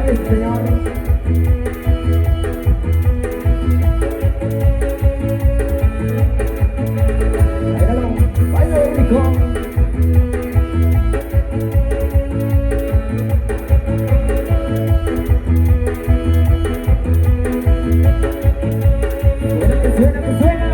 Felicidades, señor. Baila rico. Suena que suena.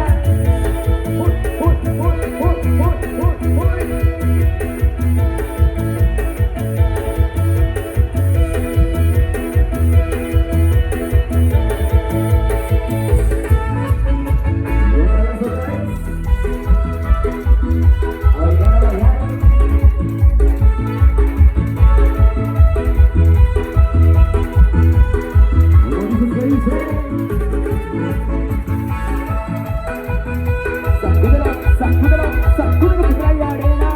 Sacúdelo que trae arena.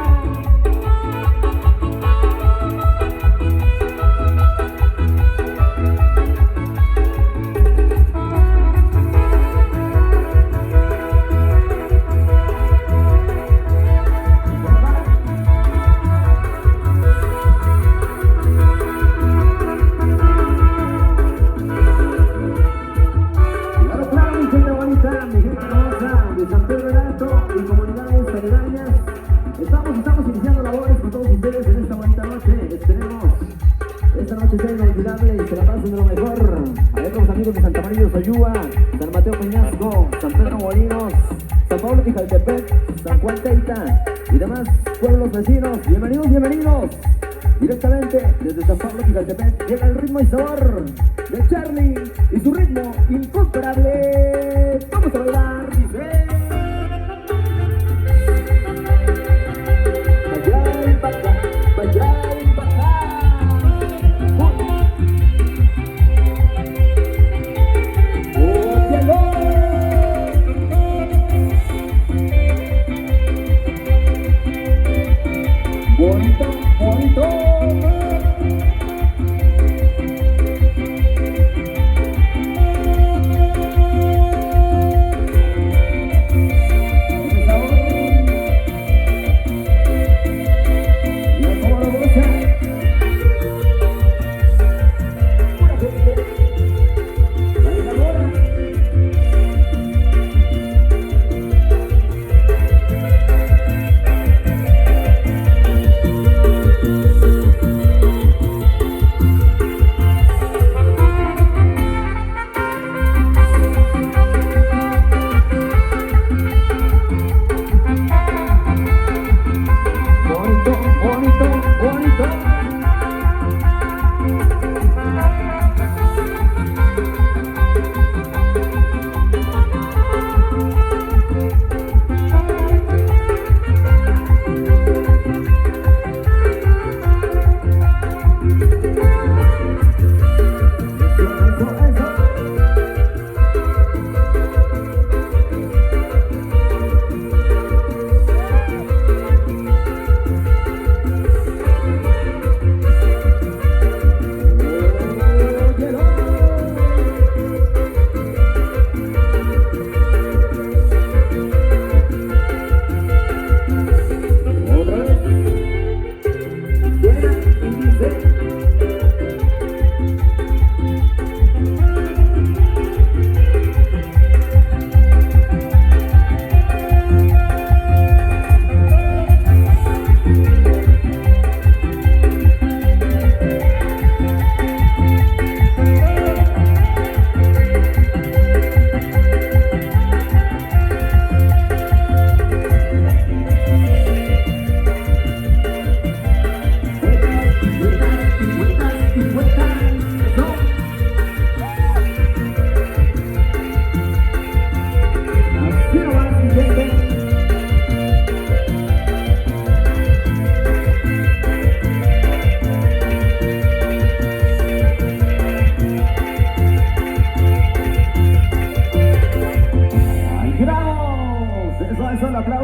Claro, mi gente bonita, mi gente hermosa de San Pedro del Alto y comunidades aledañas. Estamos iniciando labores con todos ustedes en esta bonita noche. Esperemos esta noche sea inolvidable y se la pasen de lo mejor. A los amigos de Santa María de Soyúa, San Mateo Peñasco, San Pedro Molinos, San Pablo Tijaltepec, San Juan Teita y demás pueblos vecinos. Bienvenidos, bienvenidos. Directamente desde San Pablo Tijaltepec llega el ritmo y sabor de Charlie y su ritmo incomparable. Vamos a bailar, dice. Bonito, bonito.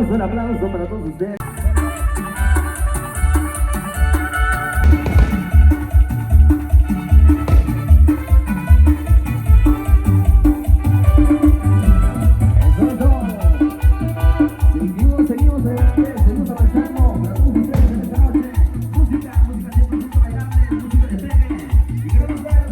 Un aplauso para todos ustedes. Seguimos adelante, seguimos avanzando. Para todos ustedes en esta noche, música 100% bailable, música de pegue. Y queremos ver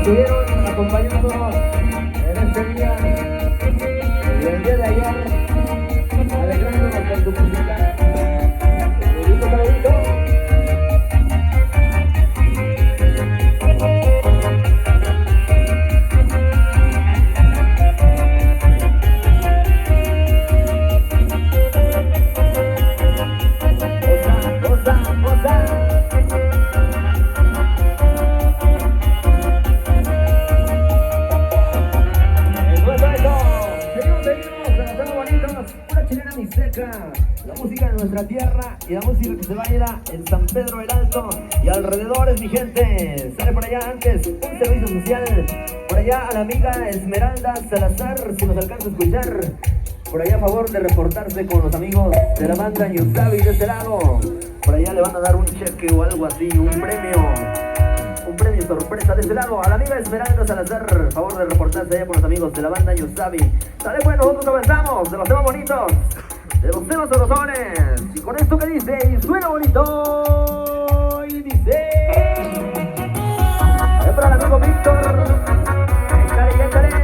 estuvieron acompañándonos en este día y el día de ayer, alegrándonos con tu música. Saludito, saludito. La música de nuestra tierra y la música que se baila en San Pedro el Alto y alrededores, mi gente. Sale por allá antes un servicio social, por allá a la amiga Esmeralda Salazar, si nos alcanza a escuchar, por allá a favor de reportarse con los amigos de la banda Yusabi de este lado. Por allá le van a dar un cheque o algo así, un premio sorpresa de este lado. A la amiga Esmeralda Salazar, a favor de reportarse allá con los amigos de la banda Yusabi. Sale pues, nosotros avanzamos de los temas bonitos, de los temas sabrosores, y con esto que dice, y suena bonito, y dice, es para el amigo Víctor, échale, échale.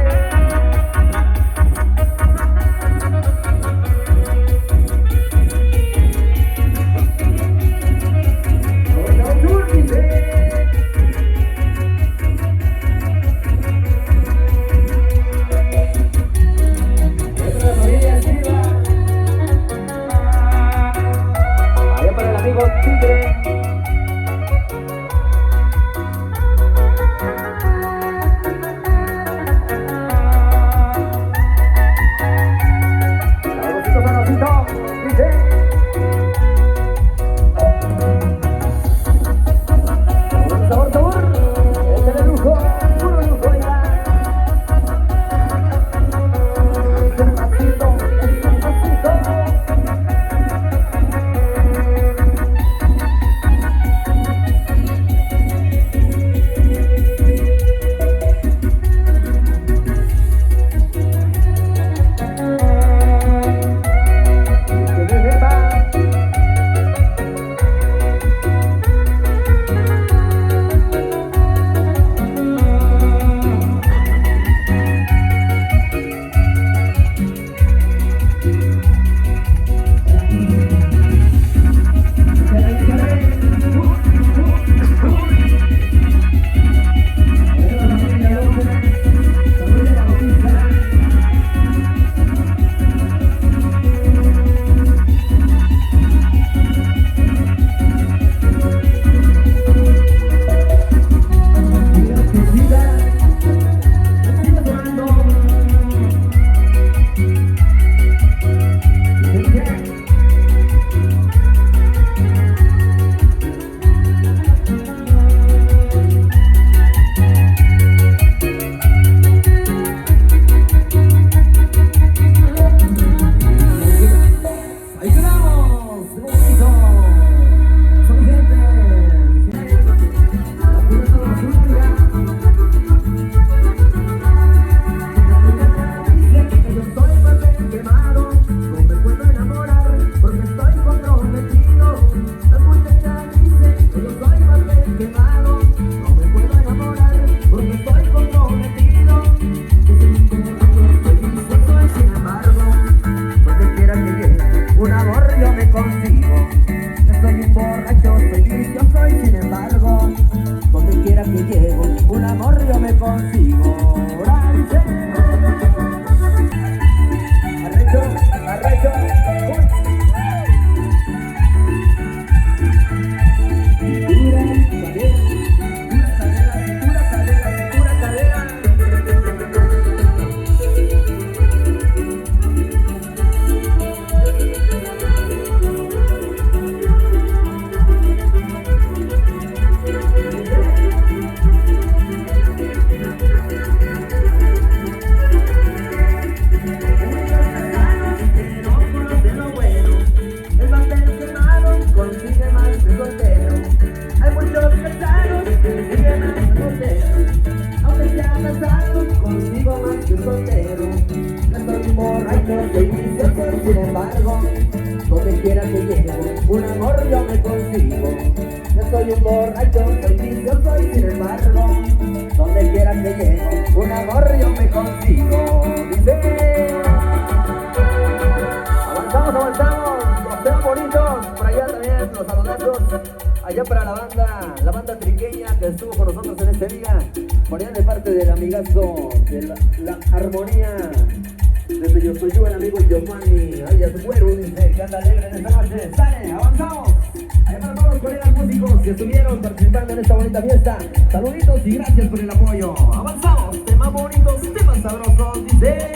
soy un borracho, soy vicioso y sin embargo, donde quiera que llego, un amor yo me consigo. Dice, avanzamos, los temas bonitos, por allá también, los saludazos, allá para la banda triqueña que estuvo con nosotros en este día, por allá de parte del amigazo de la armonía. Desde Yo Soy Yo, el amigo Giovanni, alias Güero, dice que anda alegre en esta noche. ¡Sale! ¡Avanzamos! Ahí para todos los colegas músicos que estuvieron participando en esta bonita fiesta. Saluditos y gracias por el apoyo. ¡Avanzamos! Temas bonitos, temas sabrosos, dice.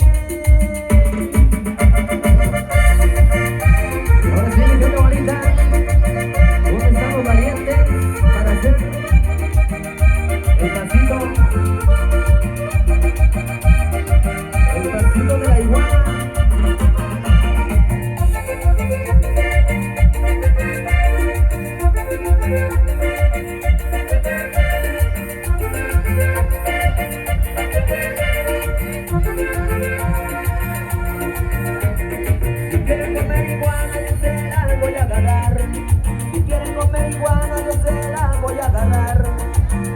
Ahora sí, mi gente bonita. ¿Dónde estamos valientes para hacer el pasito? El pasito de la iguana. Si quieren comer iguana, yo se las voy a agarrar. Si quieren comer iguana, yo se las voy a agarrar.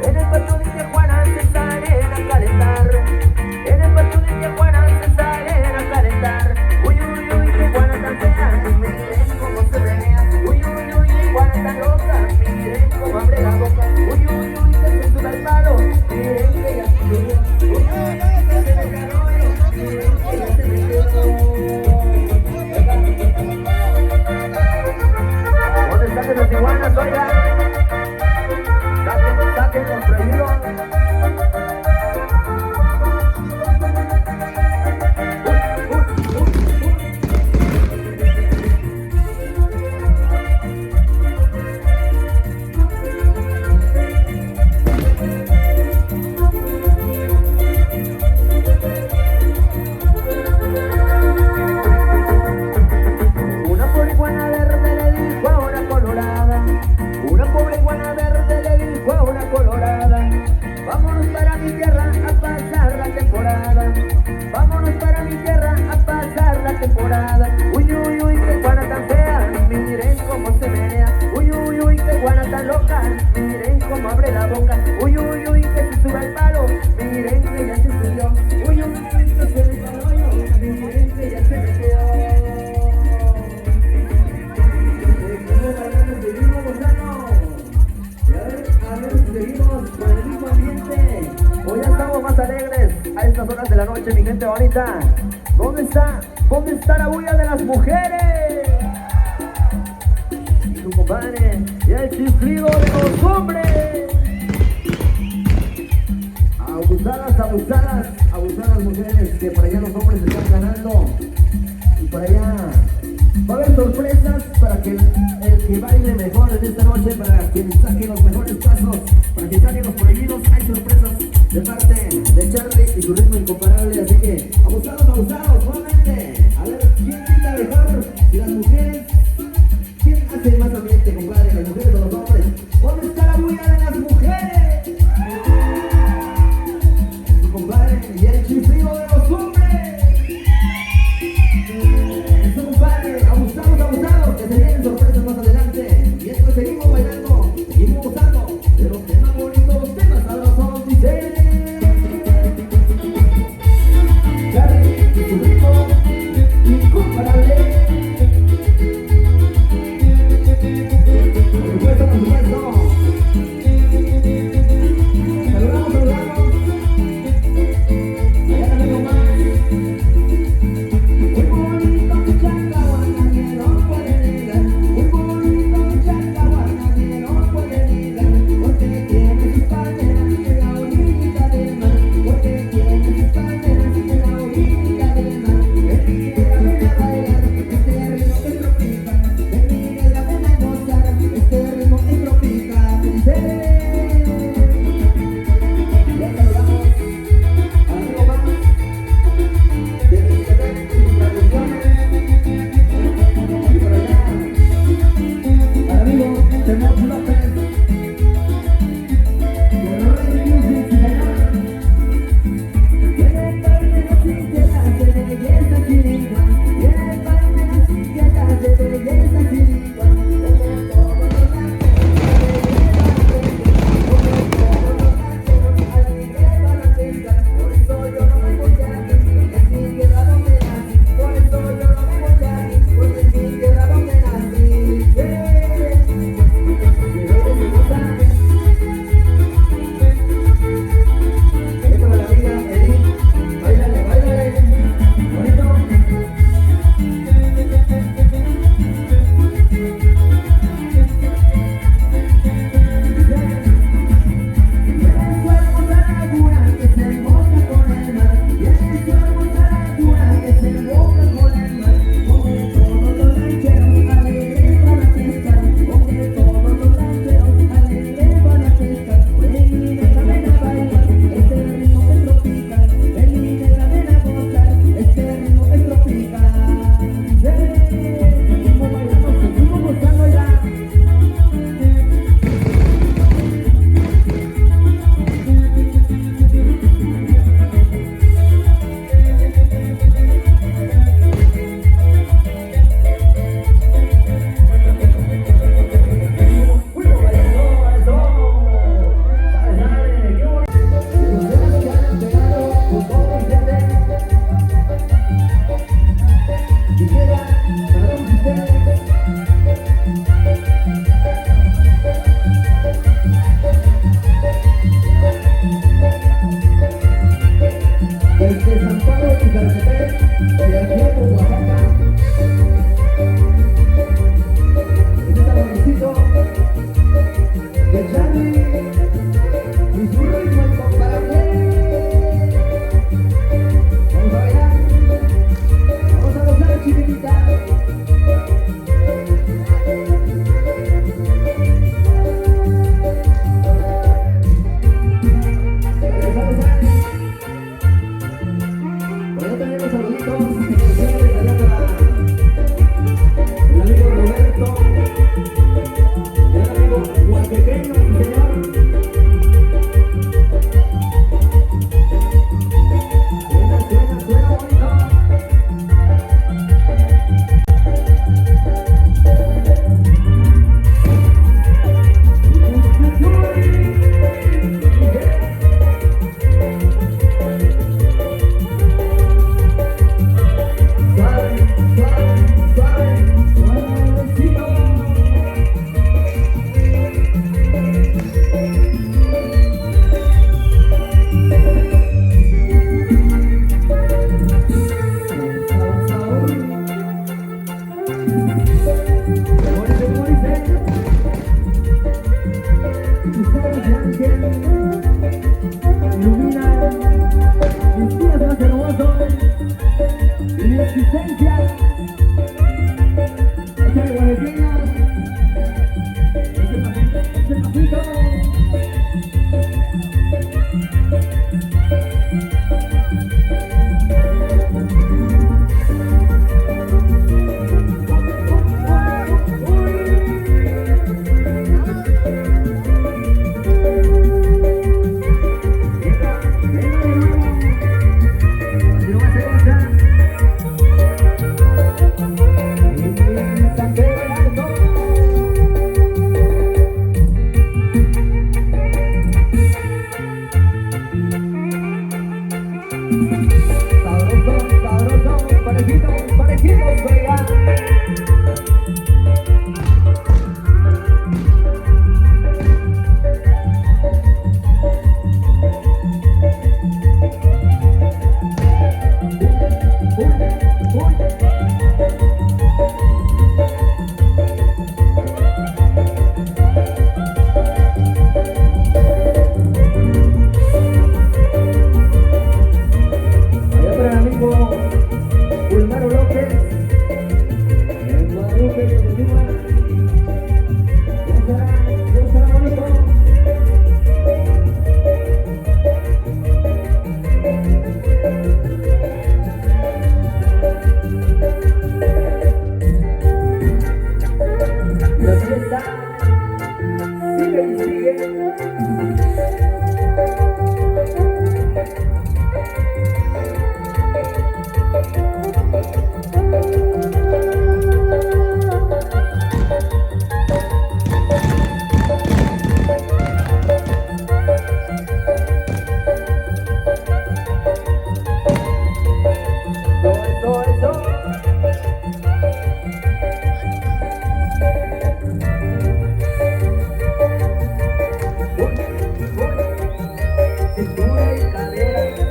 En el patio de Tijuana se salen a calentar. En el patio de Tijuana se salen a calentar. Uy, uy, uy, qué iguana tan fea, miren cómo se menea. Uy, uy, uy, qué iguana tan loca, miren cómo abre la boca. Uy, uy, uy, que se sube al palo, miren que ya se quedó. Uy, uy, uy, que se me quedó, miren que ya se me quedó. ¿Dónde están las iguanas, oiga? Saquen los prohibidos. Una pobre iguana verde le dijo a una colorada. Una pobre iguana verde le dijo a una colorada. Vámonos para mi tierra a pasar la temporada. Vámonos para mi tierra a pasar la temporada. Uy, uy, uy, qué iguana tan fea, miren cómo se menea. Uy, uy, uy, qué iguana tan loca, miren cómo abre la boca. Uy, uy, uy, que se sube al palo, miren que ya se subió. Uy, uy, uy, que se me cayó, miren que ya se me quedó. Seguimos gozando. A ver, seguimos con el mismo ambiente. Hoy ya estamos más alegres a estas horas de la noche, mi gente bonita. ¿Dónde está la bulla de las mujeres? Y tu compadre, y el chiflido de los hombres. Abusadas mujeres, que por allá los hombres están ganando. Y por allá va a haber sorpresas para que el que baile mejor en esta noche, para quien saque los mejores pasos, para que saque los prohibidos. Hay sorpresas de parte de Charlie y su ritmo incomparable. Así que abusados, nuevamente. A ver, ¿quién grita mejor? ¿Y las mujeres? ¿Quién hace más ambiente, compadre? ¿Las mujeres o los hombres? ¿Dónde está la bulla de las mujeres? Su compadre y el chiflido de los hombres. Su compadre, abusados, que se vienen sorpresas más adelante. Y esto seguimos bailando, seguimos gozando de los temas bonitos, temas sabrosos, dice. Charlie y su ritmo incomparable.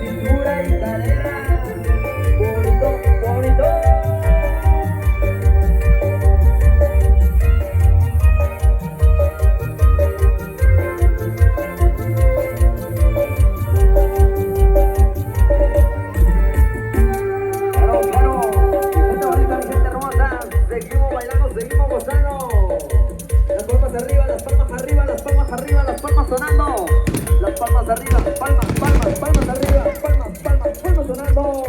cintura y cadera. Bonito, bonito. Claro, claro. Gente bonita, mi gente hermosa. Seguimos bailando, seguimos gozando. Las palmas arriba, las palmas arriba, las palmas arriba, las palmas sonando. Las palmas arriba, palmas, palmas, palmas arriba, palmas, palmas, palmas sonando.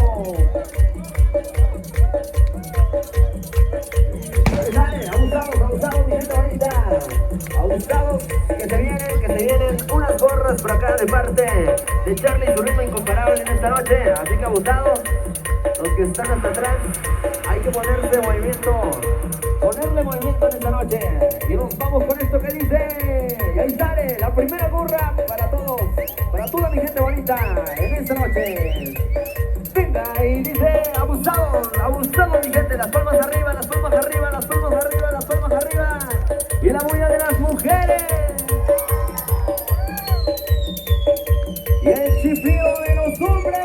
Dale, abusados, mi gente bonita. Abusados, que se vienen unas gorras por acá de parte de Charlie y su ritmo incomparable en esta noche. Así que abusados, los que están hasta atrás, hay que ponerle movimiento en esta noche. Y nos vamos con esto que dice. Y ahí sale la primera gorra para todos, para toda mi gente bonita en esta noche. Venga, y dice, abusados, mi gente, las palmas arriba, las palmas arriba, las palmas arriba, las palmas arriba. Y la bulla de las mujeres. Y el chiflido de los hombres.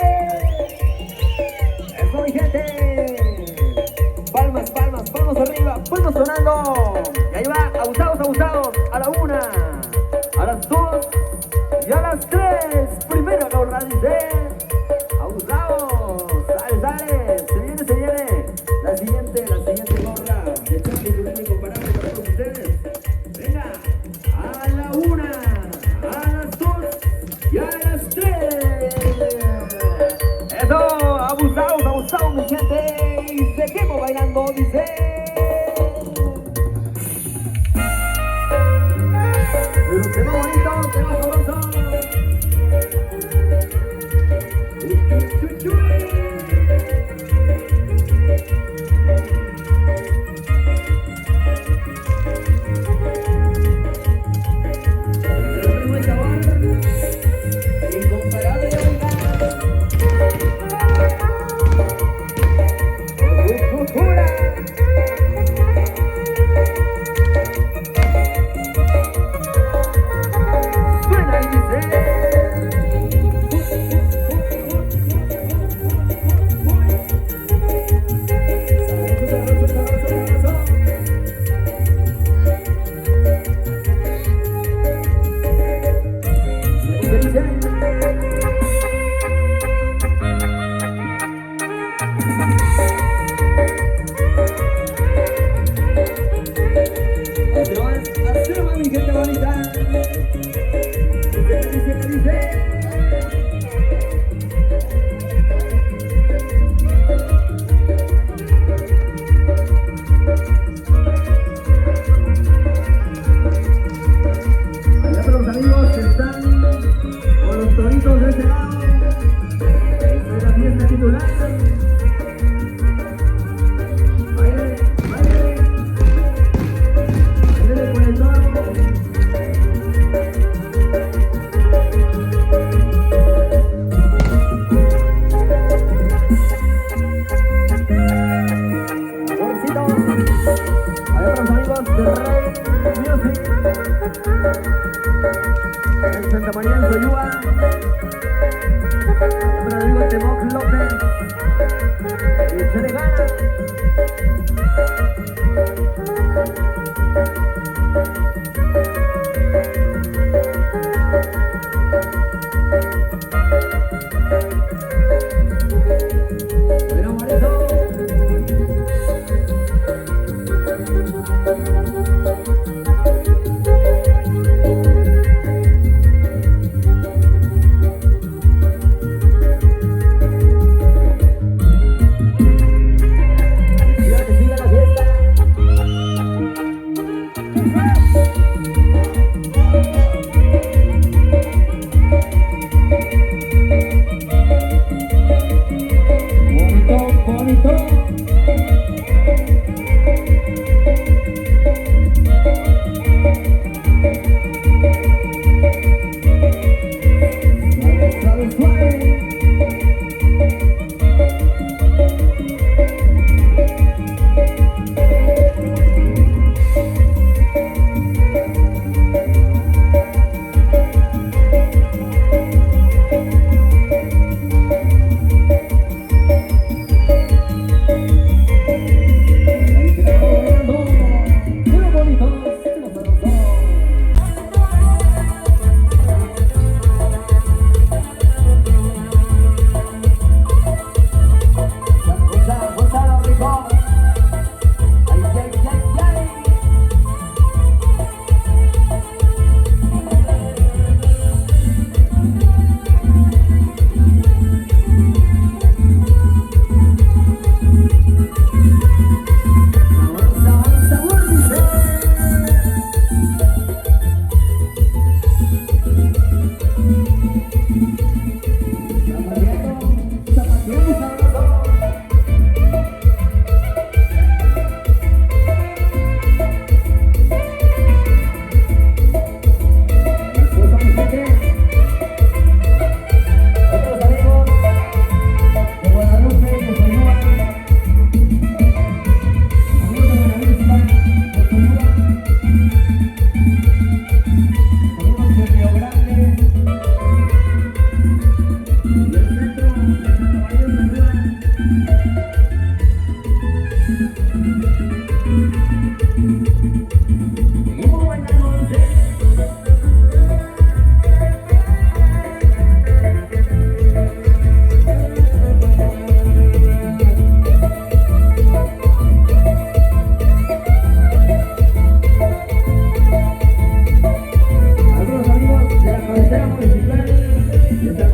Eso, mi gente. Palmas, palmas, palmas arriba, palmas sonando. Y ahí va, abusados, a la 1, a las 2 y a las 3. Primera gorra, dice. Abusados, sale, se viene. La siguiente gorra de Charlie, su ritmo incomparable para todos ustedes. Venga, a la 1, a las 2 y a las 3. Eso, abusados, mi gente. Y seguimos bailando, dice. Pero qué bonito, qué más sabroso.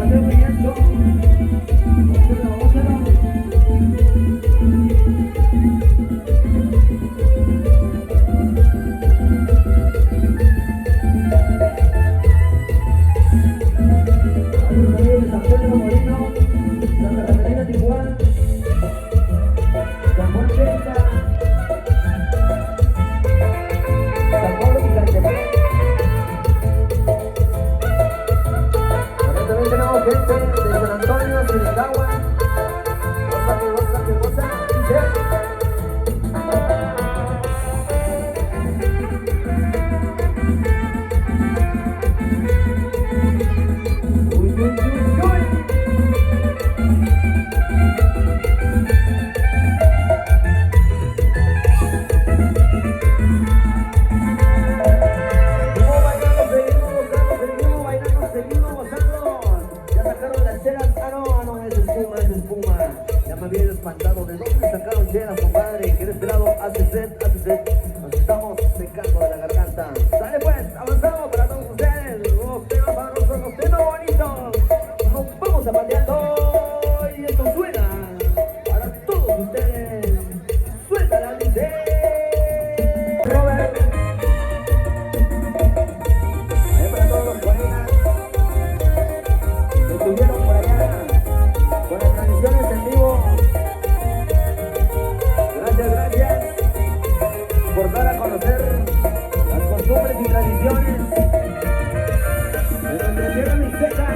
Mateo Piñazo. Espantado, ¿de dónde sacaron chelas, compadre? Que de este lado hace set, nos estamos secando de la garganta. Sale pues, avanzamos para todos ustedes, los temas para nosotros, los temas bonitos. Nos vamos zapateando y esto suena para todos ustedes. Suelta la dice Robert. Es para todos los colegas que estuvieron por allá con las transmisiones en vivo. Gracias por dar a conocer las costumbres y tradiciones de nuestra tierra mixteca.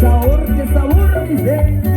qué sabor, dice.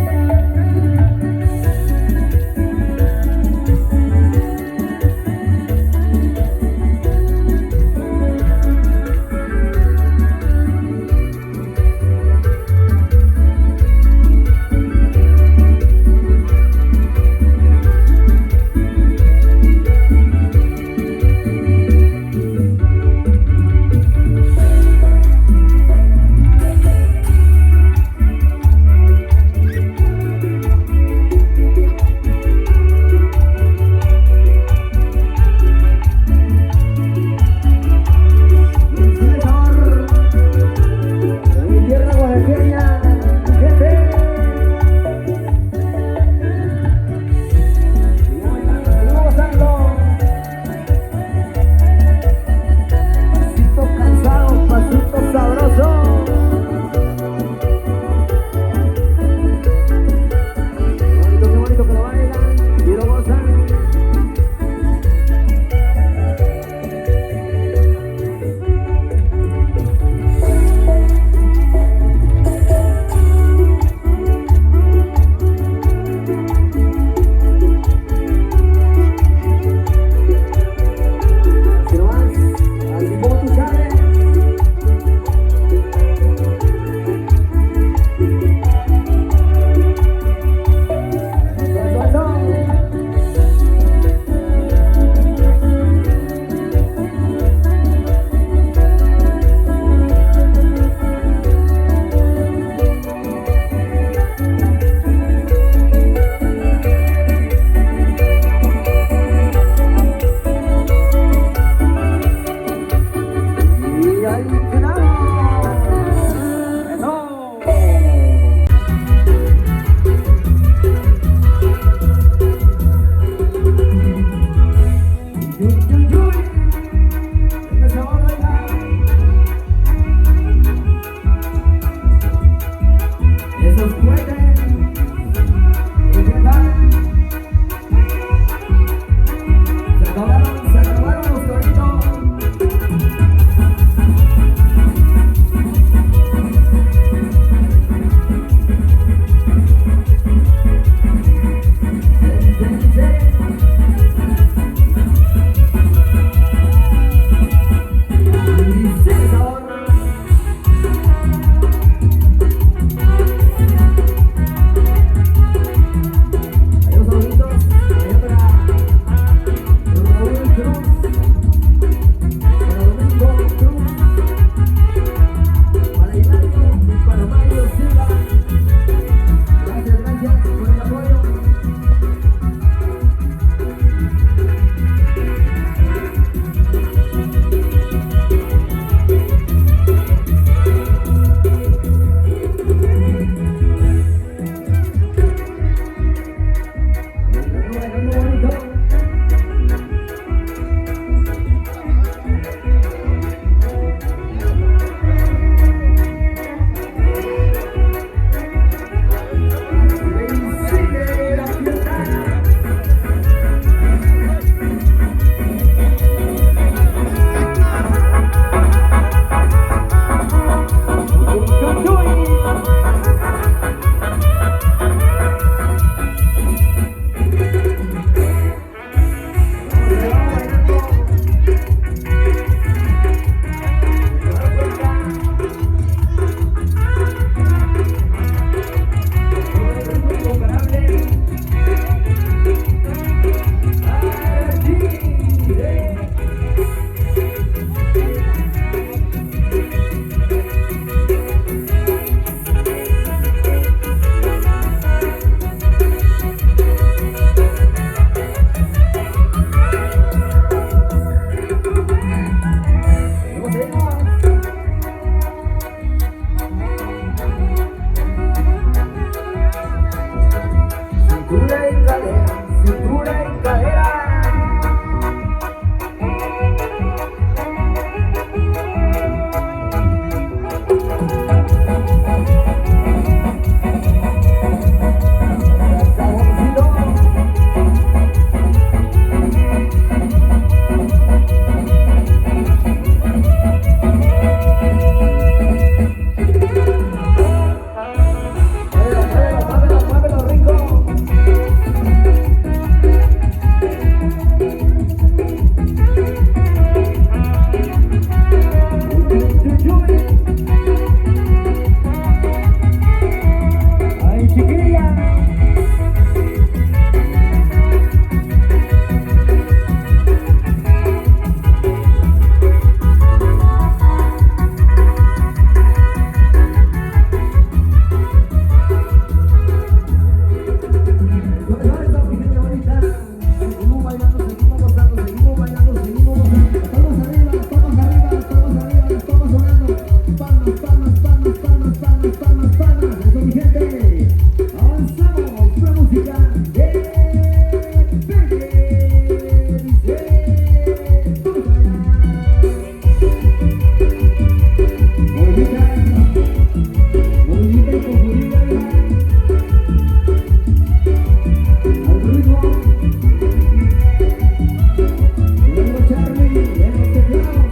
mi gente. Avanzamos con la música de Peque. Dice, vamos a bailar. Movimiento inconfundible. Al ritmo. Llegando Charlie en los teclados.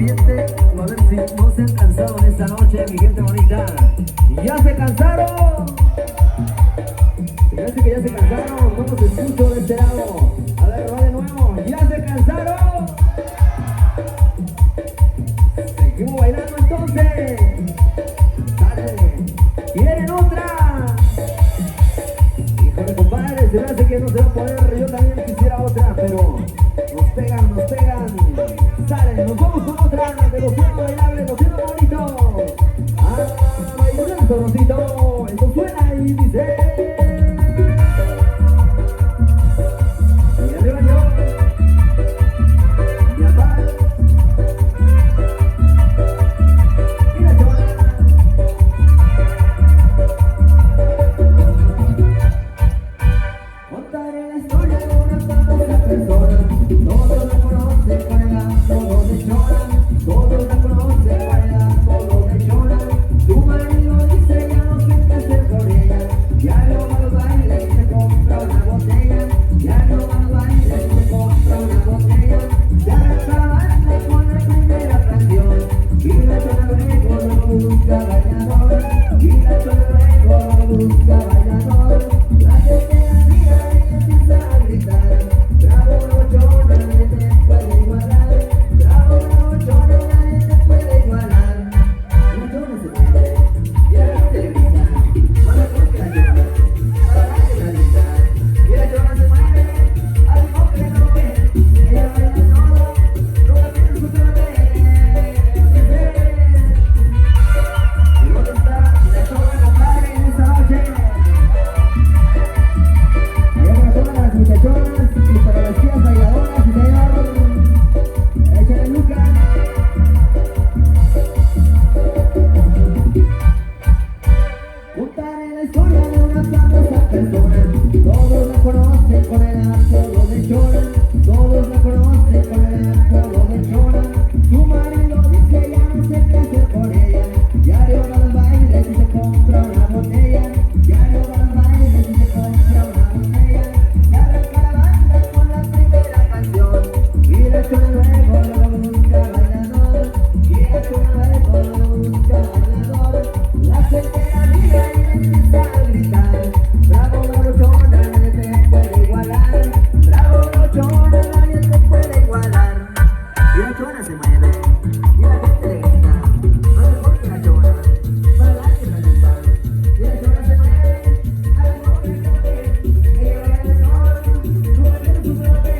ambiente. A ver si no se han cansado en esta noche, mi gente bonita. ¿Ya se cansaron? Se me hace que ya se cansaron. No los escucho de este lado. A ver, va de nuevo. ¿Ya se cansaron? Seguimos bailando entonces. Dale. ¿Quieren otra? Híjole, compadre, se me hace que no se va a poder. Yo también quisiera otra, pero nos pegan, nos pegan. Salen, nos vamos con otra de los temas bailables, los temas bonitos. Ah, bailando, Rosito. Esto suena y dice. Y arriba yo. Y abajo. Y la chona. Contaré la historia de una famosa persona. Todos la conocen, baila, todos le lloran. Todos la conocen, baila, todos le lloran. Tu marido dice ya no sé qué hacer con ella. Ya no va al baile y se compra una botella. Ya no va al baile y se compra una botella. Ya arranca la banda con la primera canción. Y la chona luego no busca bailador. Y la chona luego no busca bailador. La gente la mira y empieza a gritar. Bravo, lochona, nadie te puede igualar. Bravo, lochona, nadie te puede igualar. La chona se mueve y la gente le grita. Mala porque la chona, para darle la grita. Y la chona se mueve, al ritmo que no ve. Ella baila todo, nunca tiene su suerte. ¿Y dónde está la chona, compadre, en esta noche? Allá para todas las muchachonas y para las tías bailadoras, y señor, échale Lucas. Contaré la historia de una famosa persona. Todos la conocen con el apodo de Chona. Todos la conocen con el apodo de Chona. Su marido dice ya no sé qué hacer con ella. Diario va al baile y se compra una botella. Diario va al baile y se compra una botella. Se arranca la banda con la primera canción. Y la chona luego lo busca bailador. Y la chona luego lo busca bailador. La gente la mira y empieza a gritar. Bravo, bravo, chona, nadie te puede igualar. Bravo, bravo, chona, nadie te puede igualar. Y la chona se mueve y la gente le grita. No mejor que la chona, para darle la grita. Y la chona se mueve, a la mejor que no ve. Ella baila mejor, nunca tiene su suerte.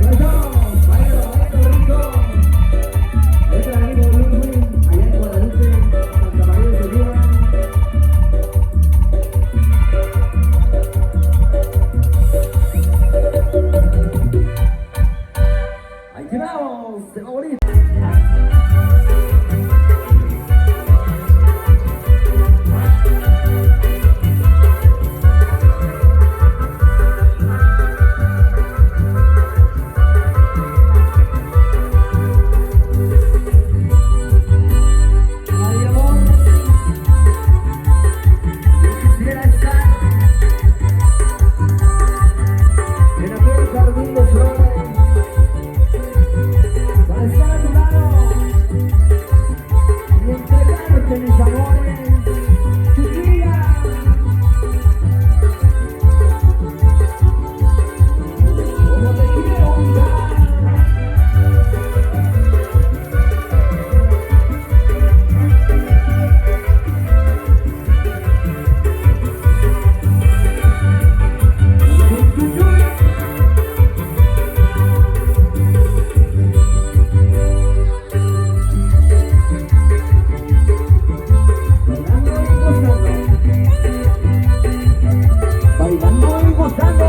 Eso, bailo rico. Ahí está el amigo Luis, allá en Guadalupe, Santa María de Segura. Aquí vamos, te va a morir. Ay, amor, yo quisiera estar en aquel jardín de flores para estar a tu lado y entregarte mis amores, chiquilla. Como te quiero mirar. Bailando y gozando.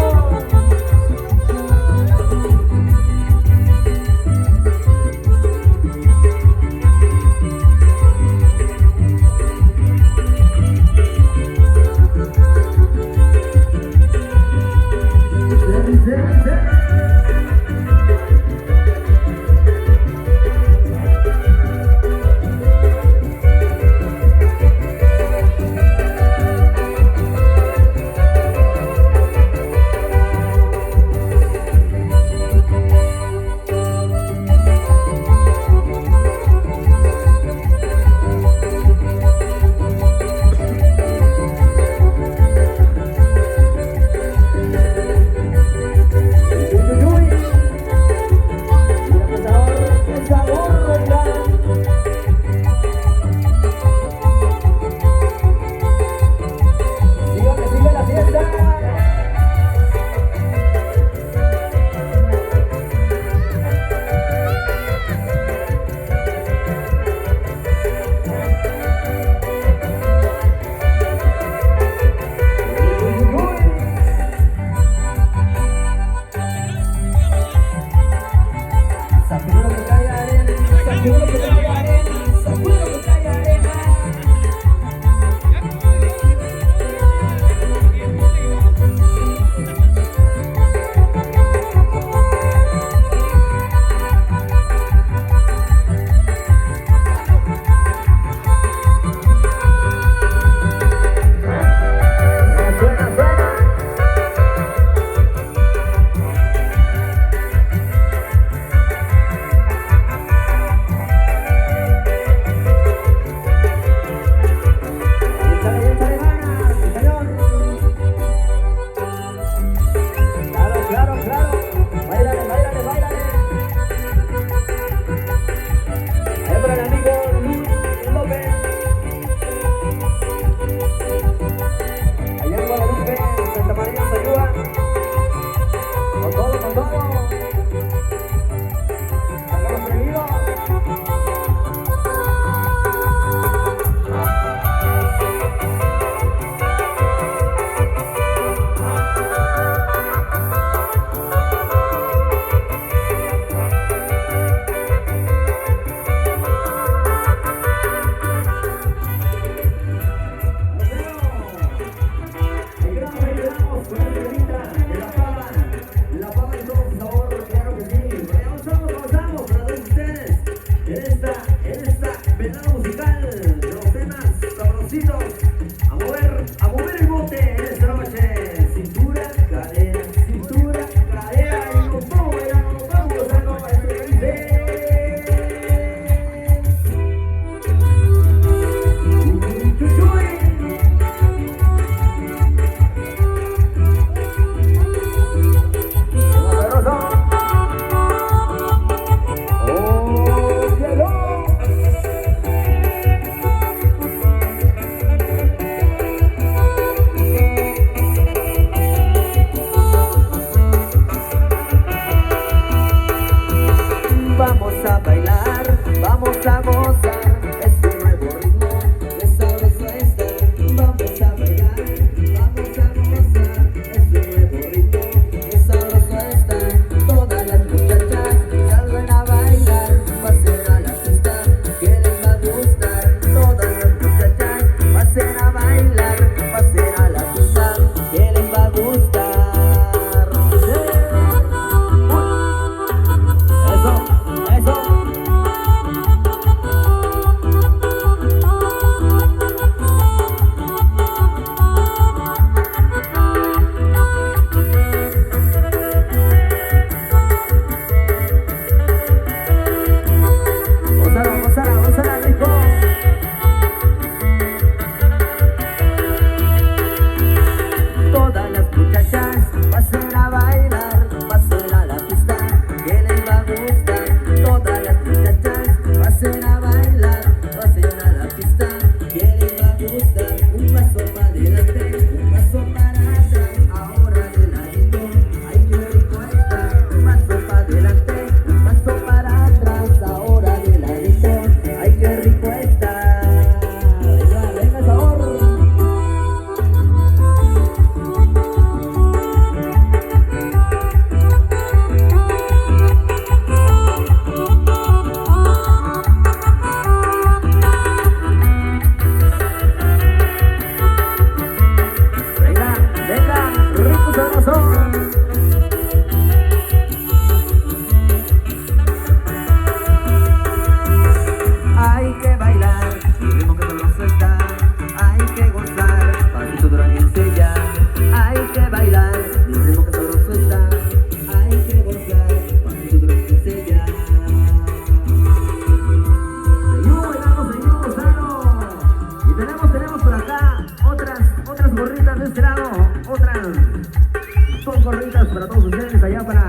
todos ustedes allá para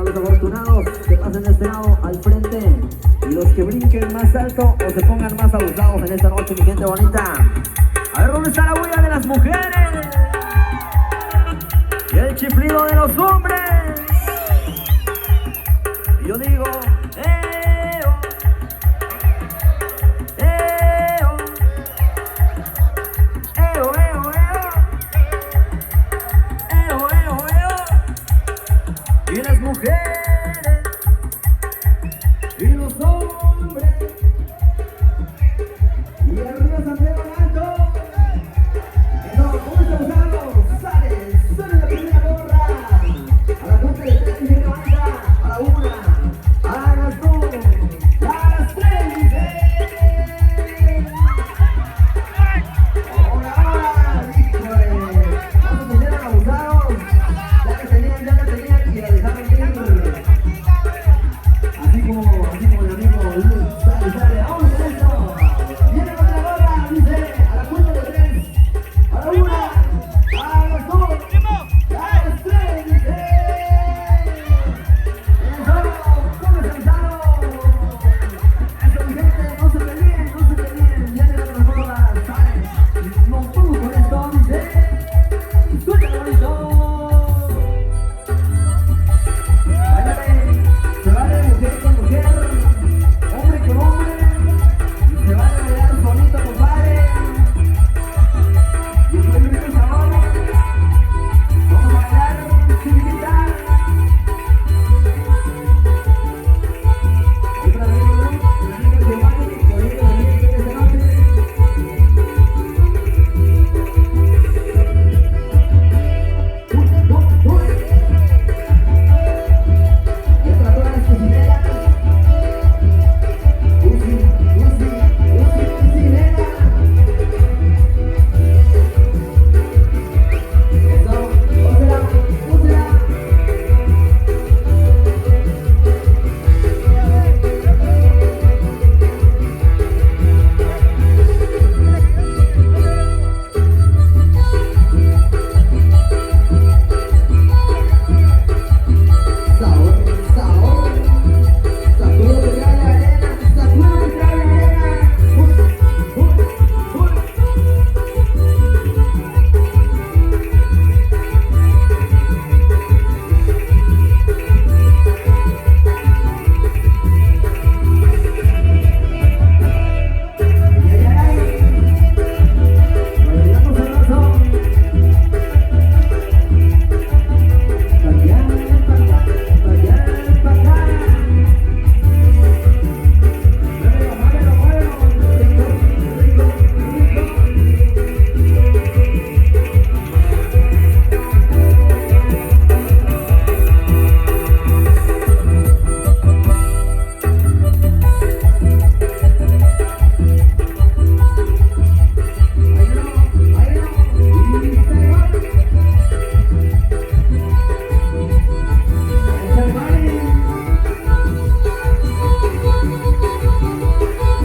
los afortunados que pasen de este lado al frente y los que brinquen más alto o se pongan más abusados en esta noche, mi gente bonita. A ver, ¿dónde está la huella de las mujeres? Y el chiflido de los hombres. Y yo digo, eo, eo, eo, eo, eo, eo, eo. Y las mujeres y los hombres. Y arriba Santiago Alto. Eso, ¿cómo está usando? Sale la primera gorra. A la punta de 3 y medio banda. A la 1, a las 2, a las 3 dice. Ahora, híjole. No se pusieron abusados. Ya que tenían y la dejaron ir. Así como el amigo Luis sale. ¡Vamos con esto! Viene con la gorra, dice, a la cuenta de 3, a la 1, a las 2, a las 3, dice. Eso, ¿cómo se empezaron? Eso, mi gente, no se peleen, viene con la gorra, sale. No pudo con esto, dice. ¡Suéltalo bonito! Se vale mujer con mujer, hombre con hombre, y se vale bailar bonito, compadre. Y estoy muy bien sabor. Vamos a bailar sin gritar. Otra vez, el amigo Giovanni, con el amigo de esta noche. Y para todas las cocineras. Cocinera. Eso, úsela. Sabor. Sacudo que trae la arena. Bailamos sabroso. Pa' allá, pa' acá. Muévelo.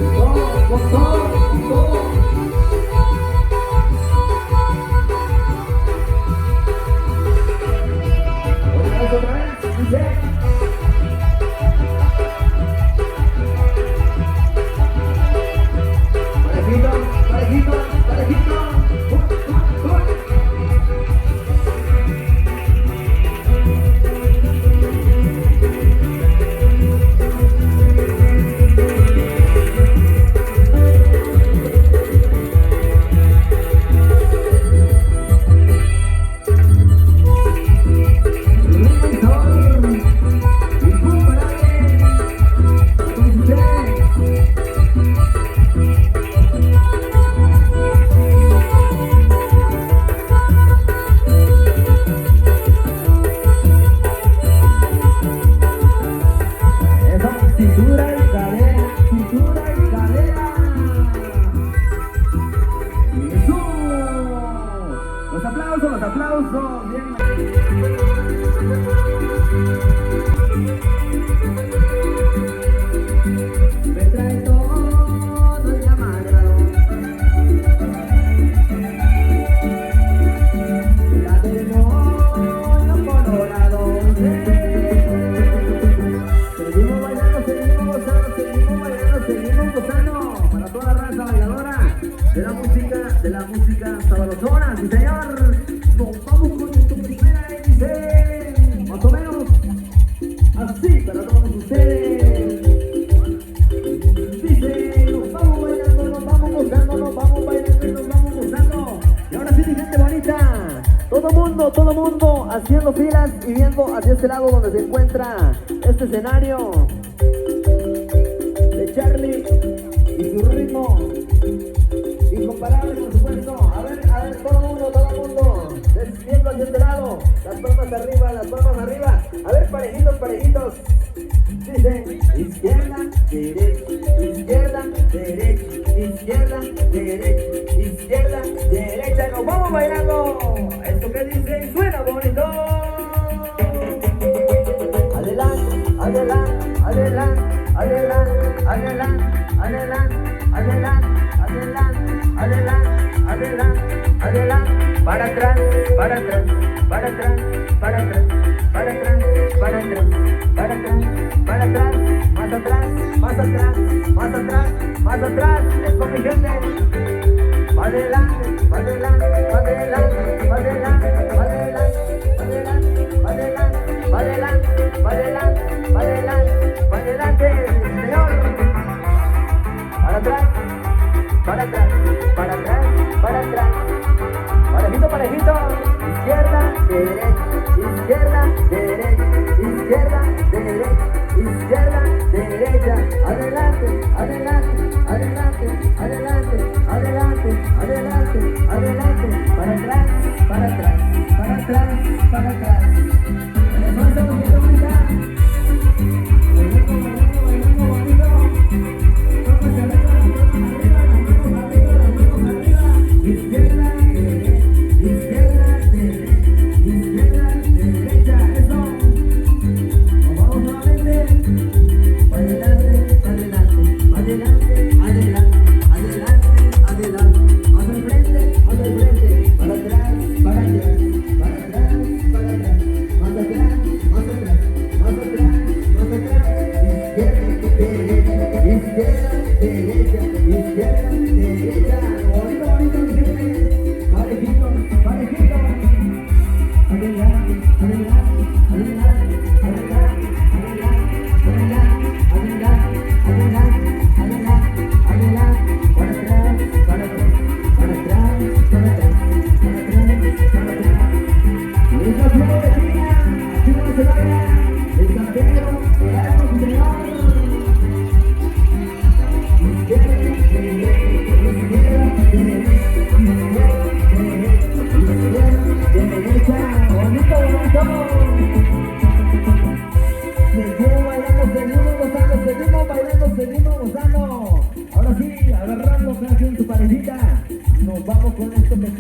Rico. Con todo. Otra vez, dice. Parejito. de la música sabrosona, sí señor. Nos vamos con nuestra primera dice, más o menos así para todos ustedes. Dice, nos vamos bailando, nos vamos gozando, nos vamos bailando y nos vamos gozando. Y ahora sí, mi gente bonita, todo mundo haciendo filas y viendo hacia este lado donde se encuentra este escenario de Charlie y su ritmo incomparable, por supuesto. A ver, todo mundo, viendo hacia este lado, las palmas arriba, a ver, parejitos, dice, izquierda, derecha, derecha, nos vamos bailando, esto que dice, suena bonito, adelante, para atrás, más atrás, esto mi gente, adelante, señor, para atrás, parejito, izquierda, derecha, adelante, para atrás. Eso es lo que toca. Seguimos gozando. Ahora sí, agarrando cada quien su parejita. Nos vamos con esto que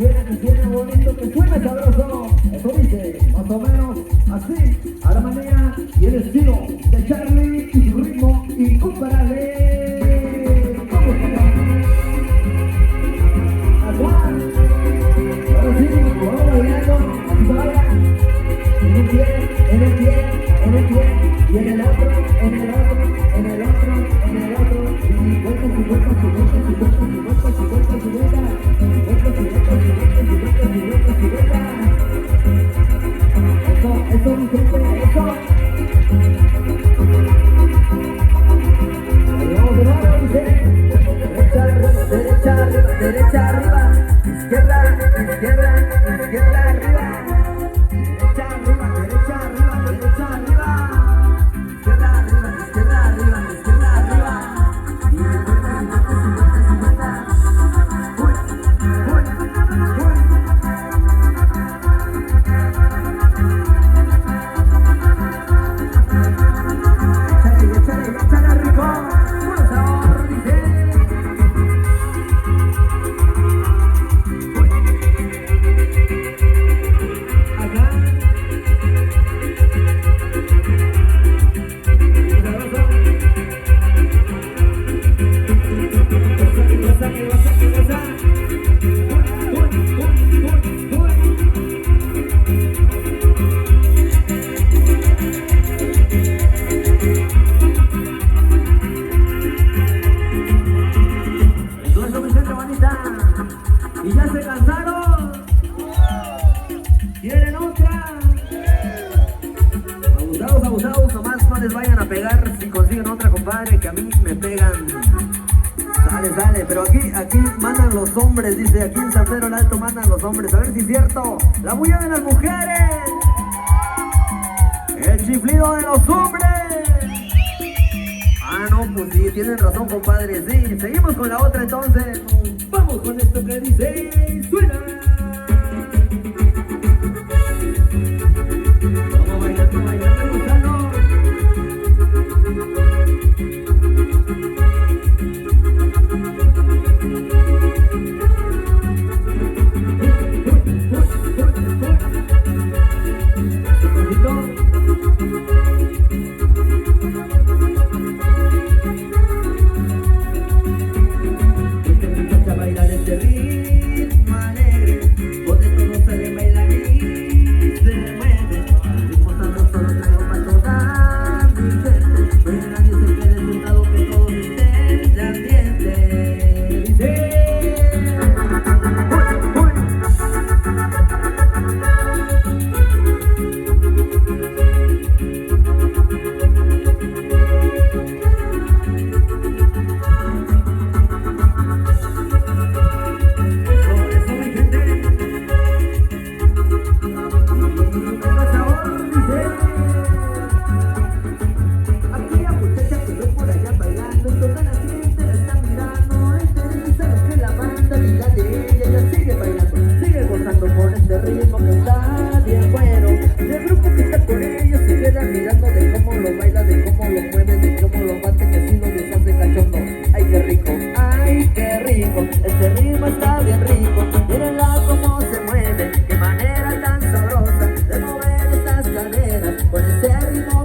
suena bonito, que suena sabroso. Eso dice, más o menos así, a la manera y el estilo de Charlie y su ritmo incomparable. Vamos ahora sí, vamos bailando, aquí se baila. En el pie, y en el otro, Eso, mi gente, eso. Ahí vamos de nuevo, dice. Derecha arriba, izquierda arriba. Derecha arriba, izquierda arriba. Y les vayan a pegar si consiguen otra, compadre, que a mí me pegan. Sale, pero aquí mandan los hombres, dice, aquí en San Pedro el Alto mandan los hombres. A ver si es cierto. La bulla de las mujeres. El chiflido de los hombres. Ah, no, pues sí, tienen razón, compadre. Sí, seguimos con la otra entonces. Vamos con esto que dice, suena. Vamos bailando, Gonzalo. Con ese ritmo